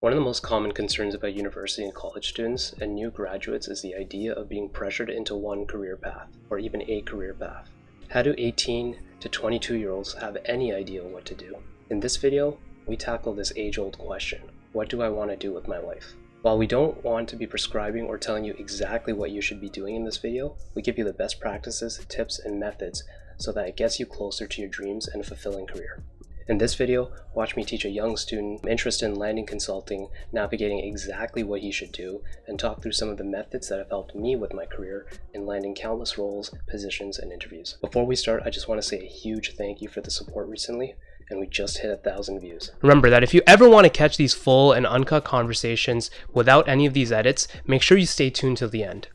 One of the most common concerns about university and college students and new graduates is the idea of being pressured into one career path, or even a career path. How do 18 to 22-year-olds have any idea what to do? In this video, we tackle this age-old question: what do I want to do with my life? While we don't want to be prescribing or telling you exactly what you should be doing in this video, we give you the best practices, tips, and methods so that it gets you closer to your dreams and a fulfilling career. In this video, watch me teach a young student interested in landing consulting, navigating exactly what he should do, and talk through some of the methods that have helped me with my career in landing countless roles, positions, and interviews. Before we start, I just want to say a huge thank you for the support recently, and we just hit 1,000 views. Remember that if you ever want to catch these full and uncut conversations without any of these edits, make sure you stay tuned till the end.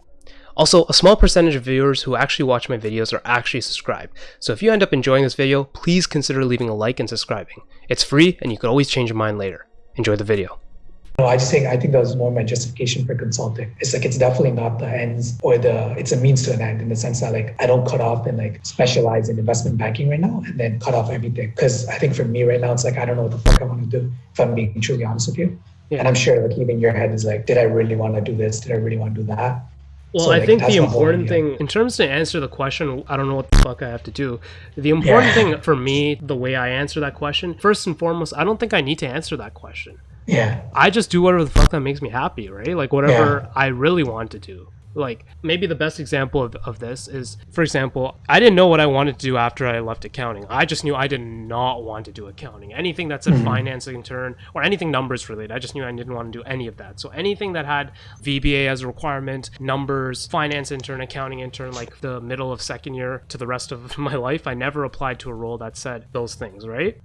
Also, a small percentage of viewers who actually watch my videos are actually subscribed. So if you end up enjoying this video, please consider leaving a like and subscribing. It's free and you could always change your mind later. Enjoy the video. No, I think that was more my justification for consulting. It's like, it's definitely not the ends or it's a means to an end, in the sense that I don't cut off and specialize in investment banking right now and then cut off everything. Because I think for me right now, it's I don't know what the fuck I want to do, if I'm being truly honest with you. Yeah. And I'm sure even your head is did I really want to do this? Did I really want to do that? Well, I think the important thing, in terms to answer the question, I don't know what the fuck I have to do. The important thing for me, the way I answer that question, first and foremost, I don't think I need to answer that question. Yeah. I just do whatever the fuck that makes me happy, right? Whatever I really want to do. Maybe the best example of this is, for example, I didn't know what I wanted to do after I left accounting. I just knew I did not want to do accounting. Anything that's a finance intern or anything numbers related, I just knew I didn't want to do any of that. So anything that had VBA as a requirement, numbers, finance intern, accounting intern, the middle of second year to the rest of my life, I never applied to a role that said those things, right?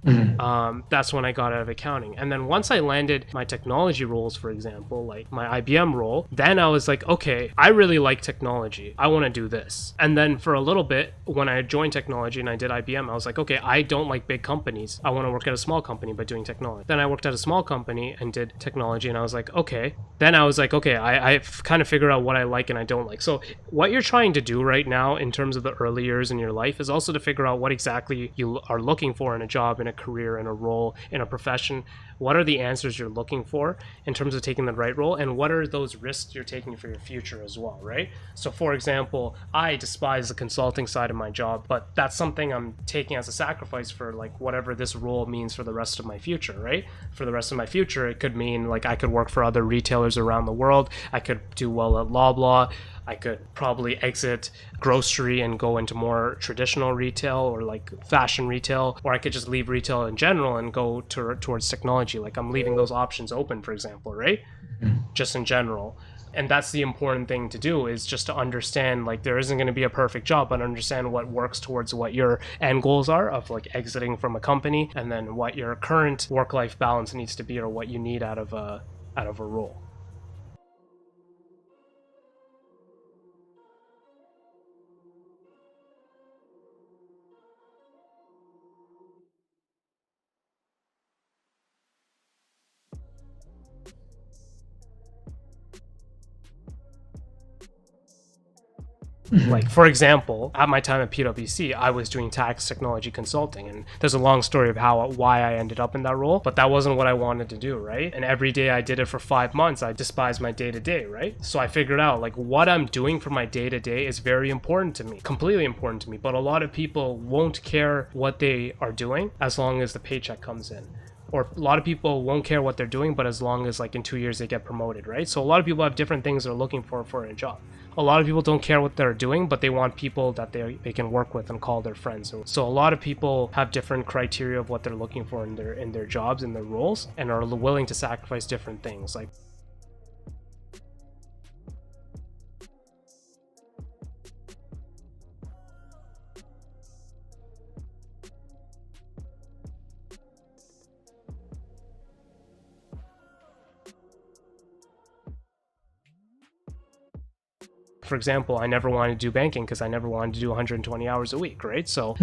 That's when I got out of accounting. And then once I landed my technology roles, for example, my IBM role, then I was okay, I really like technology. I want to do this. And then for a little bit, when I joined technology and I did IBM, I was okay, I don't like big companies. I want to work at a small company but doing technology. Then I worked at a small company and did technology, and I was okay. Then I was okay, I've kind of figured out what I like and I don't like. So what you're trying to do right now in terms of the early years in your life is also to figure out what exactly you are looking for in a job, in a career, in a role, in a profession. What are the answers you're looking for in terms of taking the right role, and what are those risks you're taking for your future as well, right? So for example, I despise the consulting side of my job, but that's something I'm taking as a sacrifice for whatever this role means for the rest of my future, right? For the rest of my future, it could mean I could work for other retailers around the world. I could do well at Loblaw. I could probably exit grocery and go into more traditional retail or fashion retail, or I could just leave retail in general and go towards technology. I'm leaving those options open, for example, right? Just in general. And that's the important thing to do, is just to understand there isn't going to be a perfect job, but understand what works towards what your end goals are of exiting from a company, and then what your current work-life balance needs to be, or what you need out of a role. For example, at my time at PwC, I was doing tax technology consulting, and there's a long story of why I ended up in that role, but that wasn't what I wanted to do, right? And every day I did it for 5 months, I despised my day-to-day, right? So I figured out what I'm doing for my day-to-day is very important to me, completely important to me, but a lot of people won't care what they are doing as long as the paycheck comes in. Or a lot of people won't care what they're doing, but as long as in 2 years they get promoted, right? So a lot of people have different things they're looking for a job. A lot of people don't care what they're doing, but they want people that they can work with and call their friends. So a lot of people have different criteria of what they're looking for in their jobs, in their roles, and are willing to sacrifice different things. for example, I never wanted to do banking because I never wanted to do 120 hours a week, right? So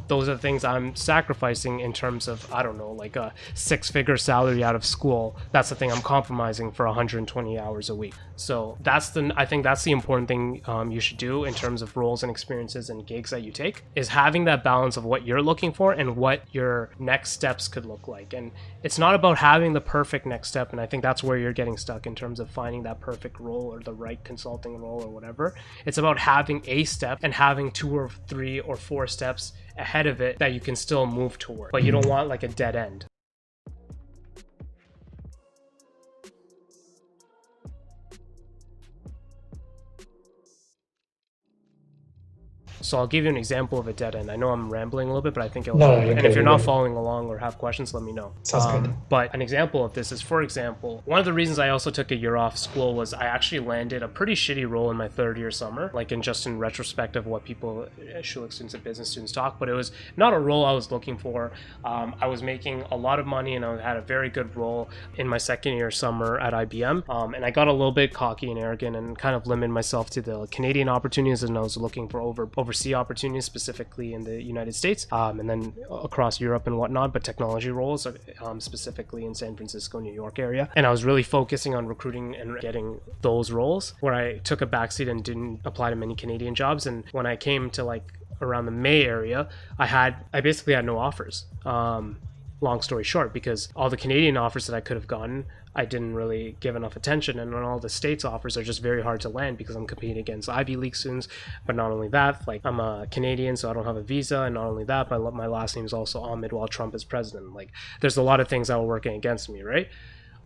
those are the things I'm sacrificing in terms of, I don't know, like a 6-figure salary out of school. That's the thing I'm compromising for 120 hours a week. So I think that's the important thing you should do in terms of roles and experiences and gigs that you take, is having that balance of what you're looking for and what your next steps could look like. And it's not about having the perfect next step, and I think that's where you're getting stuck in terms of finding that perfect role or the right consulting role or whatever. It's about having a step and having 2 or 3 or 4 steps ahead of it that you can still move toward, but you don't want like a dead end. So I'll give you an example of a dead end. I know I'm rambling a little bit, but I think it'll help. And if you're not following along or have questions, let me know. Sounds good. But an example of this is, for example, one of the reasons I also took a year off school was I actually landed a pretty shitty role in my 3rd year summer, like in retrospect of what people, Schulich students and business students talk, but it was not a role I was looking for. I was making a lot of money and I had a very good role in my 2nd year summer at IBM. And I got a little bit cocky and arrogant and kind of limited myself to the Canadian opportunities, and I was looking for overseas opportunities, specifically in the United States, and then across Europe and whatnot, but technology roles, specifically in San Francisco, New York area. And I was really focusing on recruiting and getting those roles, where I took a backseat and didn't apply to many Canadian jobs. And when I came to like around the May area, I basically had no offers. Long story short, because all the Canadian offers that I could have gotten, I didn't really give enough attention, and all the States offers are just very hard to land because I'm competing against Ivy League students. But not only that, like, I'm a Canadian, so I don't have a visa, and not only that, my last name is also Ahmed while Trump is president. Like, there's a lot of things that were working against me, right?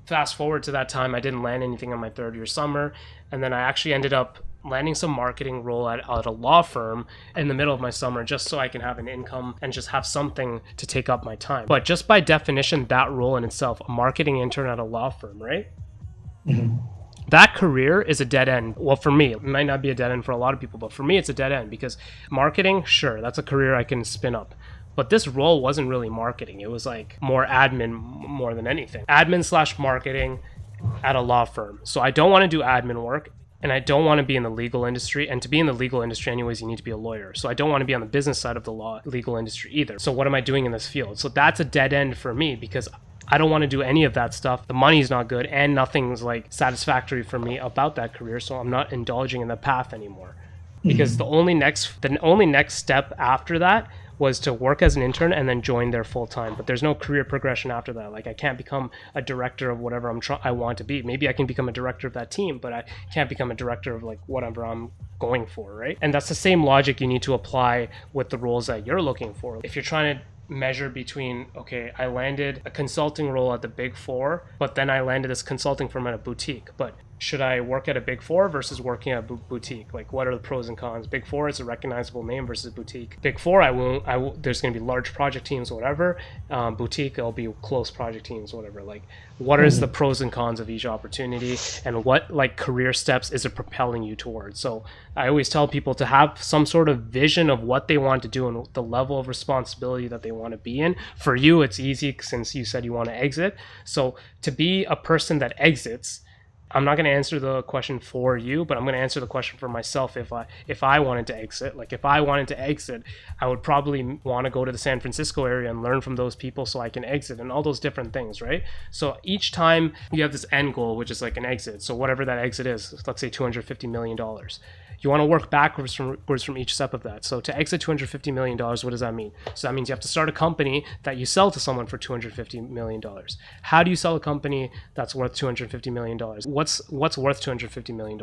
Fast forward to that time, I didn't land anything in my 3rd year summer, and then I actually ended up landing some marketing role at a law firm in the middle of my summer, just so I can have an income and just have something to take up my time. But just by definition, that role in itself, a marketing intern at a law firm, right? Mm-hmm. That career is a dead end. Well, for me, it might not be a dead end for a lot of people, but for me, it's a dead end because marketing, sure, that's a career I can spin up. But this role wasn't really marketing. It was like more admin more than anything. Admin/marketing at a law firm. So I don't want to do admin work. And I don't want to be in the legal industry. And to be in the legal industry anyways, you need to be a lawyer. So I don't want to be on the business side of the legal industry either. So what am I doing in this field? So that's a dead end for me because I don't want to do any of that stuff. The money's not good and nothing's like satisfactory for me about that career. So I'm not indulging in the path anymore. Because the only next step after that was to work as an intern and then join there full time. But there's no career progression after that. Like, I can't become a director of whatever I want to be. Maybe I can become a director of that team, but I can't become a director of like whatever I'm going for, right? And that's the same logic you need to apply with the roles that you're looking for. If you're trying to measure between, okay, I landed a consulting role at the Big Four, but then I landed this consulting firm at a boutique. But should I work at a Big Four versus working at a boutique? Like, what are the pros and cons? Big Four is a recognizable name versus boutique. Big Four, there's going to be large project teams or whatever. Boutique, it'll be close project teams or whatever. Like, what is the pros and cons of each opportunity, and what like career steps is it propelling you towards? So I always tell people to have some sort of vision of what they want to do and the level of responsibility that they want to be in. For you, it's easy since you said you want to exit. So to be a person that exits, I'm not going to answer the question for you, but I'm going to answer the question for myself. If I wanted to exit, I would probably want to go to the San Francisco area and learn from those people so I can exit and all those different things, right? So each time you have this end goal, which is like an exit. So whatever that exit is, let's say $250 million. You want to work backwards from each step of that. So to exit $250 million, what does that mean? So that means you have to start a company that you sell to someone for $250 million. How do you sell a company that's worth $250 million? What's worth $250 million?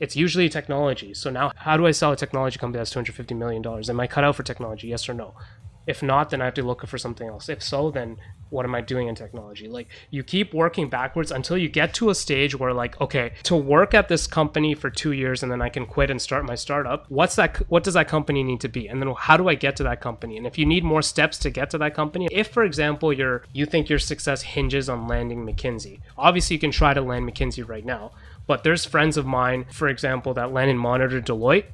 It's usually technology. So now, how do I sell a technology company that's $250 million? Am I cut out for technology? Yes or no? If not, then I have to look for something else. If so, then what am I doing in technology? Like, you keep working backwards until you get to a stage where, like, okay, to work at this company for 2 years and then I can quit and start my startup, what does that company need to be? And then how do I get to that company? And if you need more steps to get to that company, if, for example, you think your success hinges on landing McKinsey, obviously you can try to land McKinsey right now, but there's friends of mine, for example, that landed Monitor Deloitte,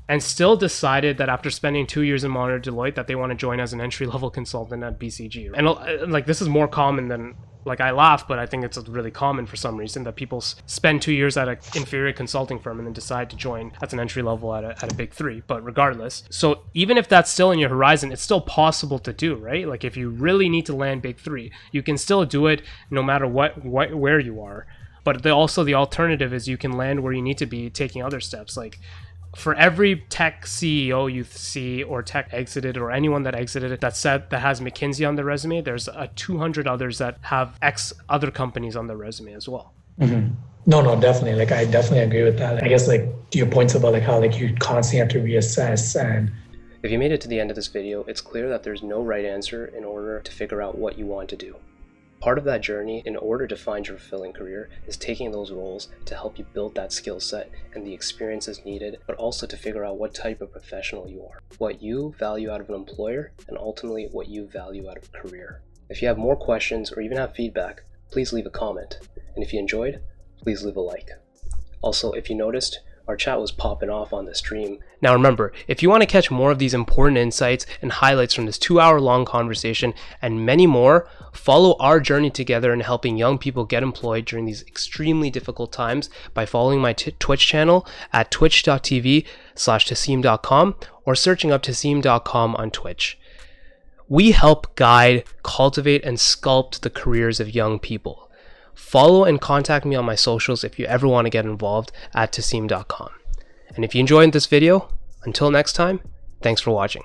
and still decided that after spending 2 years in Monitor Deloitte that they want to join as an entry-level consultant at BCG. And like, this is more common than Like, I laugh, but I think it's really common for some reason that people spend 2 years at an inferior consulting firm and then decide to join as an entry level at a big three. But regardless, so even if that's still in your horizon, it's still possible to do, right? Like, if you really need to land big three, you can still do it no matter where you are. But also the alternative is you can land where you need to be, taking other steps. Like, for every tech CEO you see or tech exited or anyone that exited that has McKinsey on their resume, there's 200 others that have X other companies on their resume as well. Mm-hmm. No, definitely. Like, I definitely agree with that. I guess, like, to your points about like how like you constantly have to reassess. And if you made it to the end of this video, it's clear that there's no right answer in order to figure out what you want to do. Part of that journey, in order to find your fulfilling career, is taking those roles to help you build that skill set and the experiences needed, but also to figure out what type of professional you are, what you value out of an employer, and ultimately what you value out of a career. If you have more questions or even have feedback, please leave a comment. And if you enjoyed, please leave a like. Also, if you noticed, our chat was popping off on the stream. Now remember, if you want to catch more of these important insights and highlights from this 2-hour-long conversation and many more, follow our journey together in helping young people get employed during these extremely difficult times by following my Twitch channel at twitch.tv/Tassim.com or searching up Tassim.com on Twitch. We help guide, cultivate, and sculpt the careers of young people. Follow and contact me on my socials if you ever want to get involved at Tassim.com. And if you enjoyed this video, until next time, thanks for watching.